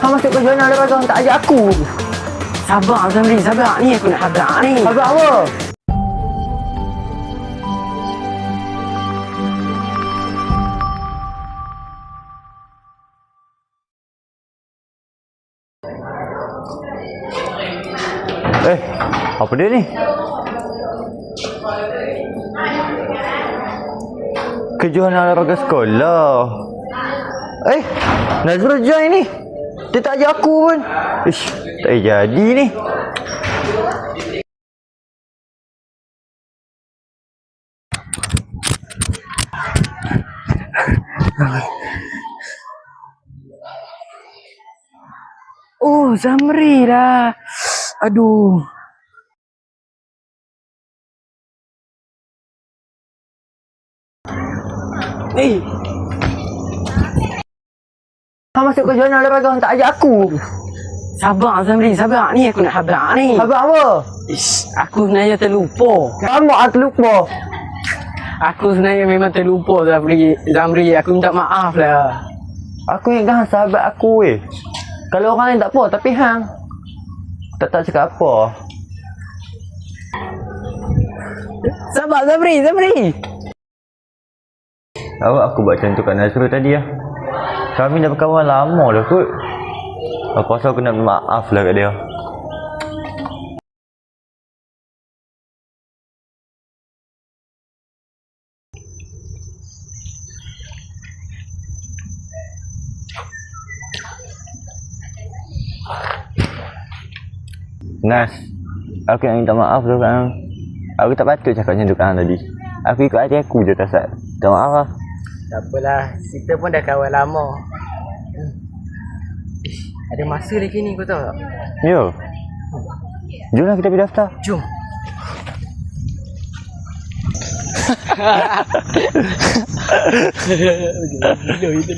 Kau masuk ke zona lepas kau tak ajak aku. Sabar Zamri, sabar. Ni aku nak habaq ni. Abang apa? Apa dia ni? Kejohanan olahraga sekolah. Nazrul join ni. Dia tak ajak aku pun. Ish, tak payah jadi ni. Oh, Zamri lah. Aduh. Kau masuk ke zona lepas kau tak ajak aku. Sabar Zamri, sabar. Ni aku nak habaq ni. Abang apa? Ish, aku sebenarnya terlupa. Kamu terlupa. Aku sebenarnya memang terlupa Zamri. Aku minta maaf lah. Aku ingat sahabat aku Kalau orang lain tak apa, tapi hang tak cakap apa. Sabar Zamri. Awak aku buat macam tu kat Nazrul tadi lah. Kami dah berkawan lama dah kot. Aku rasa aku nak minta maaf lah kat dia. Nas, aku nak minta maaf tu kan. Aku tak patut cakap macam tu kan tadi. Aku ikut hati aku je tak sat. Minta maaf lah. Tak apalah. Kita pun dah kawan lama. Ada masa lagi ni kau tahu tak? Yo. Jomlah kita pergi daftar. Jom. Gila itu.